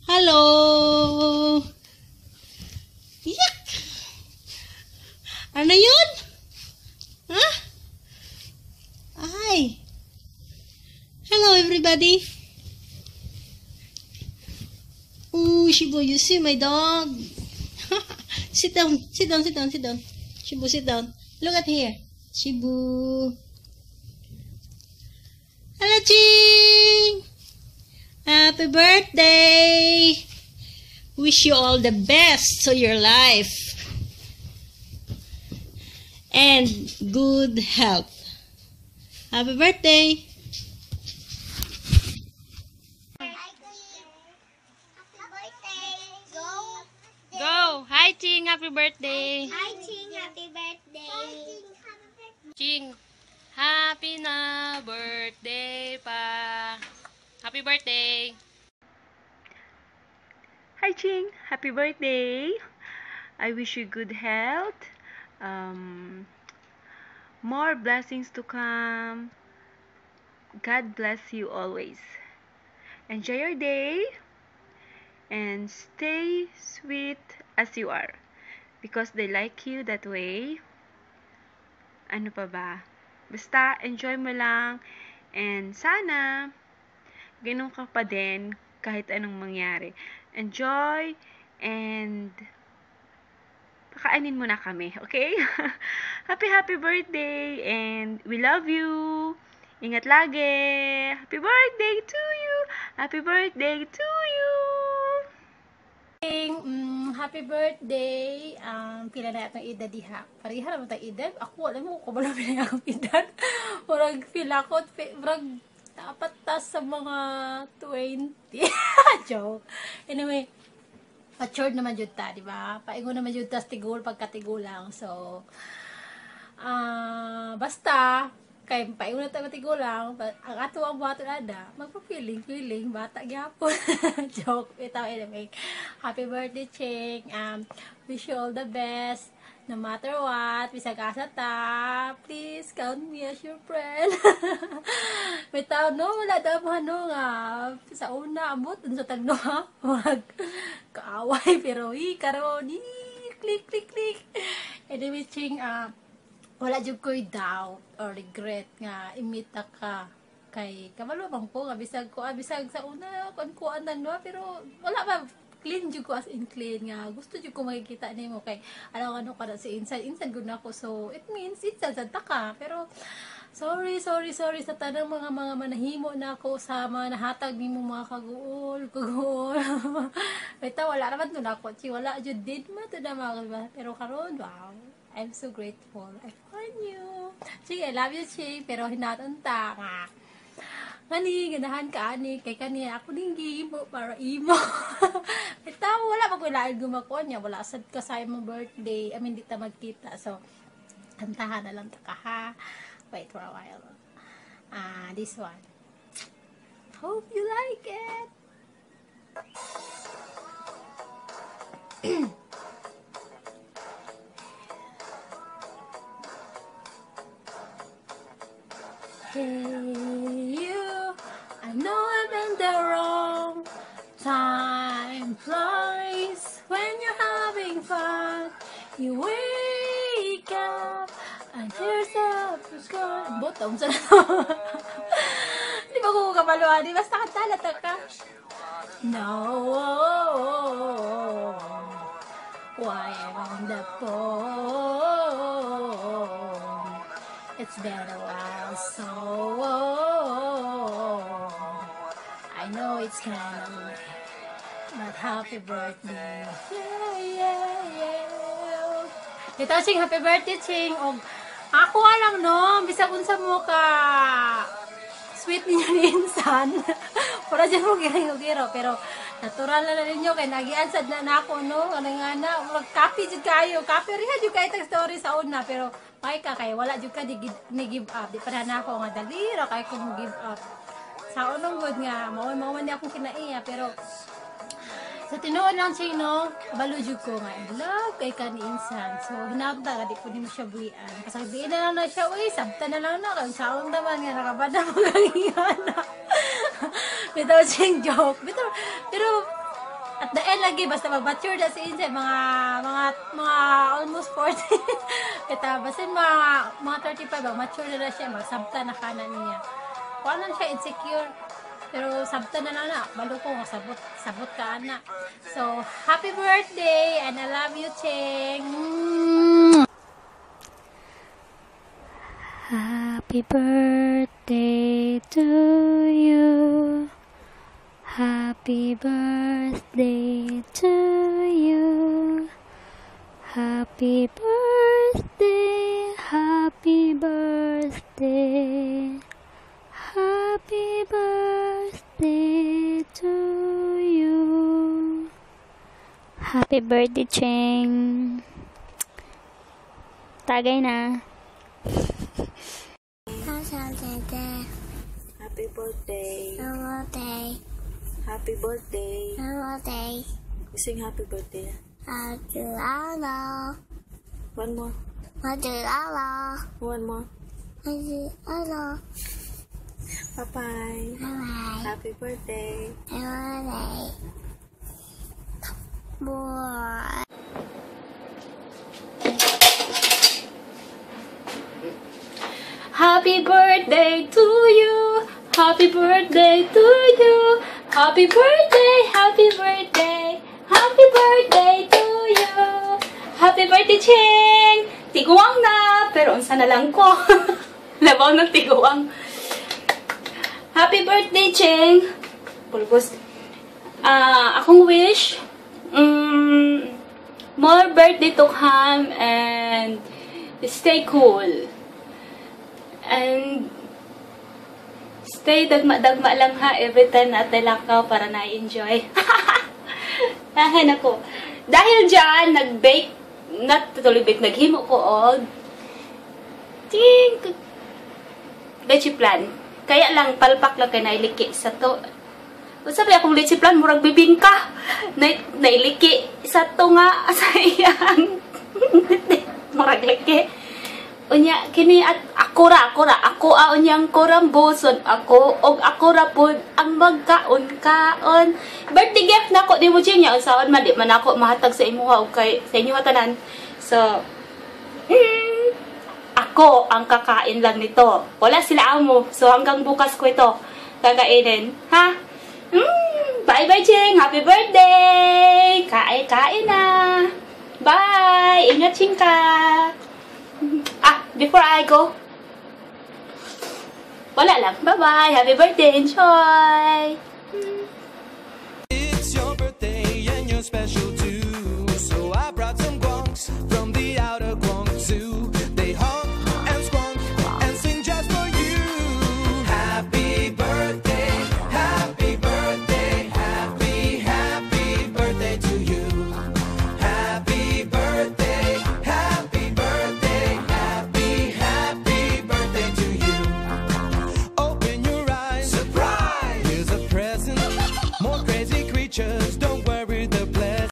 Hello! Yak! Ano yun? Ha? Ay! Hello everybody! Ooh, Shibu, you see my dog? Sit down, sit down, sit down, sit down. Shibu, sit down. Look at here. Shibu. Hello, Ching! Happy birthday! Wish you all the best to your life. And good health. Happy birthday! Go! Hi, Ching! Happy birthday! Hi, Ching. Happy birthday. Ching! Happy na birthday pa! Happy birthday! Hi Ching, happy birthday! I wish you good health, more blessings to come. God bless you always. Enjoy your day and stay sweet as you are because they like you that way. Ano pa ba? Basta enjoy mo lang and sana ganun ka pa din kahit anong mangyari. Enjoy and pakaanin mo na kami, okay? Happy birthday and we love you. Ingat lagi. Happy birthday to you. Happy birthday to you. Happy birthday. Pila na itong edad diha. Pariha naman itong edad. Ako, alam mo, kung wala pila akong edad. Murag pila ko, murag dapat tas sa mga 20. Joke. Anyway, matured naman jud ta, di ba? Paingon naman jud tas tigul pagkatigul lang. So, basta kay paingon na ta matigul lang, ang ato ang buhaton ada, magpa-feeling bata gyapon. Joke. Ito anyway. Happy birthday, Ching. Wish you all the best. No matter what, bisag asa ta, please count me as your friend. Bitaw, no, wala daw nga. Sa una, abot, sa tagno, wag kaaway, pero karon, click. Anyway, Ching, wala jud ko'y doubt or regret nga, imita ka. Kay, kabalo bang ko, bisag sa una, kuan no, pero wala ba, clean jud ko as in clean nga gusto jud ko makikita nimo kay ano ka na si inside gud nako, so it means inside sad ta ka, pero sorry sa tanang mga manahimo na ako sa mga nahatag nimo mga kaguol bitaw wala naman to nako wala jud din man to na mga, pero karon wow, I'm so grateful I found you. Sige, I love you, Ching, pero hinaton ta nga kani ganahan ka ani kay kani ako ding gihimo para imo. Ito wala pa ko lain gumakuan niya, wala sad ka sa imong birthday, I mean di ta magkita, so kantahan na lang ta ka ha. Wait for a while. This one, hope you like it. Hey you, I know I'm in the wrong. Time flies when you're having fun. You wake up and there's a sky. Bottom sa di ba ko kapaluan? Di basta kantala ka. No, why I'm on the phone. It's been a while, so I know it's kind of late, but happy birthday. Yeah. Ito, Ching, happy birthday, Ching. O, ako lang, no? Bisag unsa mo ka sweet niyo ni insan. Pura dyan mo giro, pero natural na ninyo kay nagiansad na ako, no? Ano nga na, copy jud kayo. Copy rin jud kayo tag story sa una, pero kay ka kay wala jud ka ni give up. Di pa na ako nga dali ra kay ko mo give up. Sa unong good nga mao man di akong kinaiya, pero sa tinuod lang siya, no, balo jud ko nga in love kay ka ni insan. So hinabda ka di ko nimo siya buhian. Kasi di na lang na siya, uy, sabta na lang na kay saon naman nga nakabada mo kang ingana. bitaw siyang joke. Pero at the end lagi basta mag-mature na si Insay mga almost 40. Kita basta mga 35 mature na siya, magsabta na kanan niya. Kuan lang siya insecure. Pero sabta na na, balo ko sabot ka ana. So, happy birthday and I love you, Cheng. Happy birthday to you. Happy birthday to you. Happy birthday, happy birthday. Happy birthday to you. Happy birthday, Cheng. Tagay na. Happy birthday. Birthday. Happy birthday. Birthday. Sing happy birthday. Hello. One more. Hello. One more. Hello. Bye-bye. Bye. Happy birthday. Birthday. Boy. Happy birthday to you. Happy birthday to you. Happy birthday, happy birthday. Happy birthday to you. Happy birthday, Cheng. Tiguang na, pero unsa na lang ko. Labaw ng tiguang. Happy birthday, Cheng. Pulbos. Akong wish, more birthday to come and stay cool. And stay dagma-dagma lang ha every time na lakaw para na-enjoy. Ahan ako. Dahil dyan, nag-bake, not totally bake, naghimo ko og leche plan. Kaya lang, palpak lang kay nailiki sa to. Sabi akong leche plan, murag bibingka. Nailiki sa to nga sa iyang. Murag liki. Unya kini at ako unyang kurang buson ako og ako ra pud ang magkaon. Birthday gift nako di mo nya unsaon man di man ako mahatag sa imuha og kay sa inyo tanan. So ako ang kakain lang nito. Wala sila amo. So hanggang bukas ko ito kakainin. Ha? Bye bye Cheng. Happy birthday. Kain na. Bye. Ingat Cheng ka. Before I go, wala lang. Bye-bye. Happy birthday. Enjoy. It's your birthday and you're special too. So I brought some guanks from the outer Guang Zoo. They honk and squonk and sing just for you. Happy birthday, happy birthday, happy birthday to you. Happy birthday, happy birthday, happy birthday to you. Open your eyes, surprise! Here's a present. More crazy creatures don't